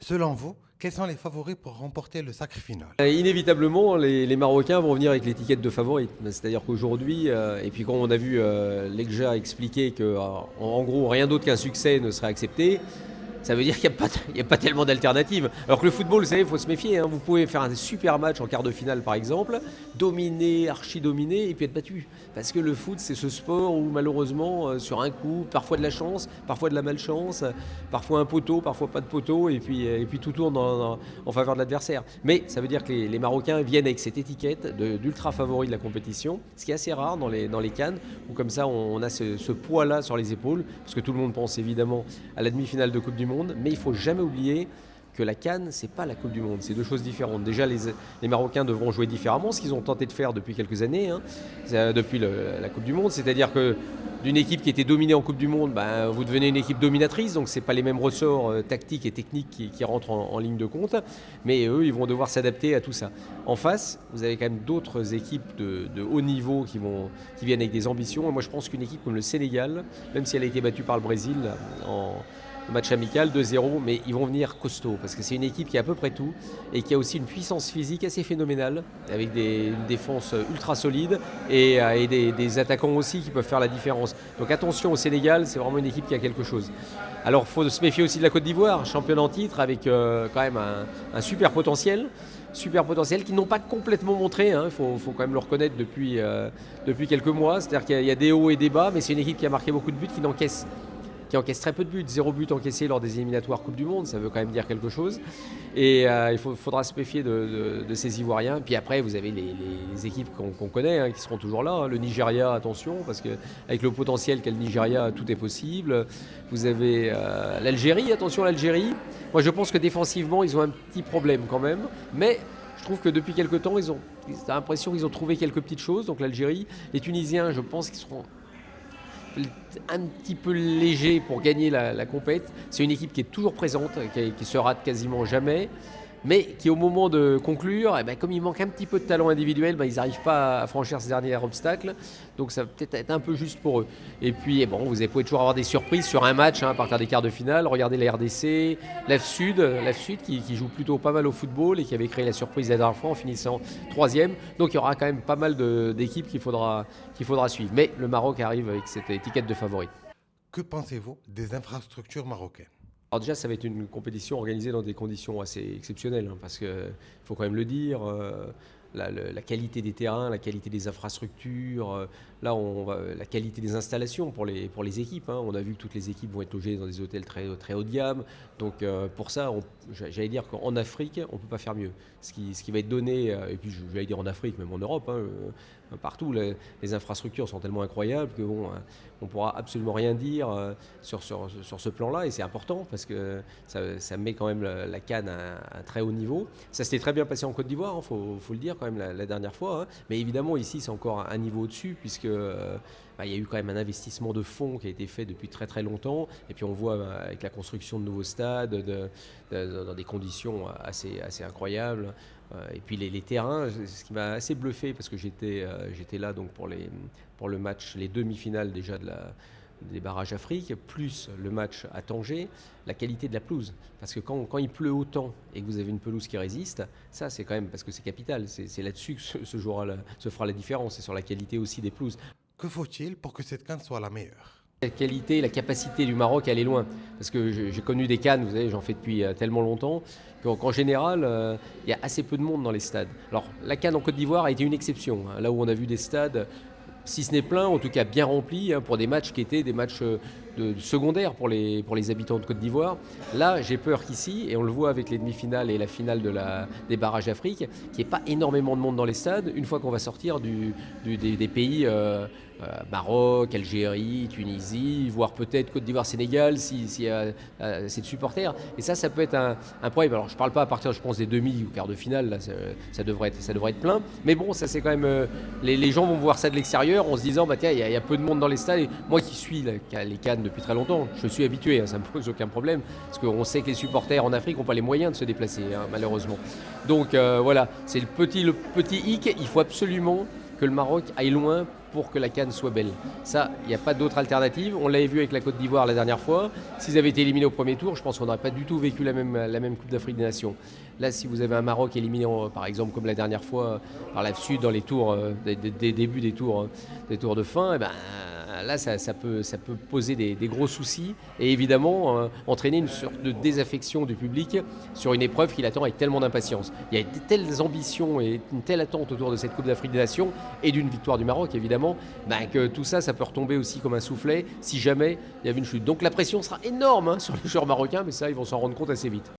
Selon vous, quels sont les favoris pour remporter le sacre final? Inévitablement, les Marocains vont venir avec l'étiquette de favori. C'est-à-dire qu'aujourd'hui, et puis quand on a vu Legja expliquer qu'en gros, rien d'autre qu'un succès ne serait accepté, ça veut dire qu'il n'y a pas tellement d'alternatives. Alors que le football, vous savez, il faut se méfier. Vous pouvez faire un super match en quart de finale, par exemple, dominer, archi-dominer, et puis être battu. Parce que le foot, c'est ce sport où, malheureusement, sur un coup, parfois de la chance, parfois de la malchance, parfois un poteau, parfois pas de poteau, et puis tout tourne en faveur de l'adversaire. Mais ça veut dire que les Marocains viennent avec cette étiquette d'ultra favori de la compétition, ce qui est assez rare dans les CAN, où comme ça, on a ce poids-là sur les épaules, parce que tout le monde pense évidemment à la demi-finale de Coupe du Monde, mais il ne faut jamais oublier que la CAN, ce n'est pas la Coupe du Monde, c'est deux choses différentes. Déjà, les Marocains devront jouer différemment, ce qu'ils ont tenté de faire depuis quelques années, depuis la Coupe du Monde, c'est-à-dire que d'une équipe qui était dominée en Coupe du Monde, vous devenez une équipe dominatrice, donc ce n'est pas les mêmes ressorts tactiques et techniques qui rentrent en ligne de compte, mais eux, ils vont devoir s'adapter à tout ça. En face, vous avez quand même d'autres équipes de haut niveau qui viennent avec des ambitions. Et moi, je pense qu'une équipe comme le Sénégal, même si elle a été battue par le Brésil en match amical 2-0, mais ils vont venir costauds parce que c'est une équipe qui a à peu près tout et qui a aussi une puissance physique assez phénoménale avec une défense ultra solide et des attaquants aussi qui peuvent faire la différence. Donc attention au Sénégal, c'est vraiment une équipe qui a quelque chose. Alors il faut se méfier aussi de la Côte d'Ivoire, championne en titre avec quand même un super potentiel qu'ils n'ont pas complètement montré, il faut quand même le reconnaître depuis quelques mois, c'est-à-dire qu'il y a des hauts et des bas, mais c'est une équipe qui a marqué beaucoup de buts, qui encaisse très peu de buts, 0 but encaissé lors des éliminatoires Coupe du Monde, ça veut quand même dire quelque chose. Et il faudra se méfier de ces Ivoiriens. Puis après, vous avez les équipes qu'on connaît, qui seront toujours là. Le Nigeria, attention, parce qu'avec le potentiel qu'a le Nigeria, tout est possible. Vous avez l'Algérie, attention à l'Algérie. Moi, je pense que défensivement, ils ont un petit problème quand même. Mais je trouve que depuis quelques temps, j'ai l'impression qu'ils ont trouvé quelques petites choses. Donc l'Algérie, les Tunisiens, je pense qu'ils seront un petit peu léger pour gagner la compète. C'est une équipe qui est toujours présente, qui se rate quasiment jamais, mais qui au moment de conclure, comme il manque un petit peu de talent individuel, ils n'arrivent pas à franchir ces derniers obstacles, donc ça va peut-être être un peu juste pour eux. Et puis vous pouvez toujours avoir des surprises sur un match à partir des quarts de finale. Regardez la RDC, l'AF-Sud qui joue plutôt pas mal au football et qui avait créé la surprise la dernière fois en finissant 3e. Donc il y aura quand même pas mal d'équipes qu'il faudra suivre. Mais le Maroc arrive avec cette étiquette de favori. Que pensez-vous des infrastructures marocaines? Alors déjà, ça va être une compétition organisée dans des conditions assez exceptionnelles, parce qu'il faut quand même le dire, la qualité des terrains, la qualité des infrastructures, la qualité des installations pour les équipes. On a vu que toutes les équipes vont être logées dans des hôtels très, très haut de gamme. Donc pour ça, j'allais dire qu'en Afrique, on ne peut pas faire mieux. Ce qui va être donné, et puis j'allais dire en Afrique, même en Europe, partout, les infrastructures sont tellement incroyables que on ne pourra absolument rien dire sur ce plan-là, et c'est important parce que ça met quand même la CAN à un très haut niveau. Ça s'était très bien passé en Côte d'Ivoire, faut le dire quand même la dernière fois, mais évidemment ici c'est encore un niveau au-dessus puisque il y a eu quand même un investissement de fonds qui a été fait depuis très très longtemps, et puis on voit avec la construction de nouveaux stades dans des conditions assez incroyables. Et puis les terrains, ce qui m'a assez bluffé, parce que j'étais là donc pour le match, les demi-finales déjà des barrages Afrique, plus le match à Tanger, la qualité de la pelouse. Parce que quand il pleut autant et que vous avez une pelouse qui résiste, ça c'est quand même, parce que c'est capital, c'est là-dessus que ce jour-là se fera la différence, c'est sur la qualité aussi des pelouses. Que faut-il pour que cette CAN soit la meilleure? La qualité, la capacité du Maroc à aller loin. Parce que j'ai connu des CAN, vous savez, j'en fais depuis tellement longtemps, qu'en général, il y a assez peu de monde dans les stades. Alors, la CAN en Côte d'Ivoire a été une exception, là où on a vu des stades, si ce n'est plein, en tout cas bien remplis, pour des matchs qui étaient des matchs secondaires pour les habitants de Côte d'Ivoire. Là, j'ai peur qu'ici, et on le voit avec les demi-finales et la finale des barrages d'Afrique, qu'il n'y ait pas énormément de monde dans les stades, une fois qu'on va sortir des pays Maroc, Algérie, Tunisie, voire peut-être Côte d'Ivoire, Sénégal, s'il y a assez de supporters. Et ça peut être un problème. Alors je ne parle pas à partir, je pense, des demi ou quarts de finale, là, ça devrait être plein. Mais bon, ça c'est quand même... les gens vont voir ça de l'extérieur en se disant, tiens, il y a peu de monde dans les stades. Et moi qui suis les Cannes depuis très longtemps, je suis habitué, ça ne me pose aucun problème. Parce qu'on sait que les supporters en Afrique n'ont pas les moyens de se déplacer, malheureusement. Donc voilà, c'est le petit hic. Il faut absolument que le Maroc aille loin pour que la CAN soit belle. Ça, il n'y a pas d'autre alternative. On l'avait vu avec la Côte d'Ivoire la dernière fois. S'ils avaient été éliminés au premier tour, je pense qu'on n'aurait pas du tout vécu la même Coupe d'Afrique des Nations. Là, si vous avez un Maroc éliminé, par exemple, comme la dernière fois, par la Sud dans les tours, des débuts des tours de fin, eh ben, là, ça peut poser des gros soucis et évidemment entraîner une sorte de désaffection du public sur une épreuve qu'il attend avec tellement d'impatience. Il y a de telles ambitions et une telle attente autour de cette Coupe d'Afrique des Nations et d'une victoire du Maroc, évidemment, que tout ça, ça peut retomber aussi comme un soufflet si jamais il y avait une chute. Donc la pression sera énorme sur les joueurs marocains, mais ça, ils vont s'en rendre compte assez vite.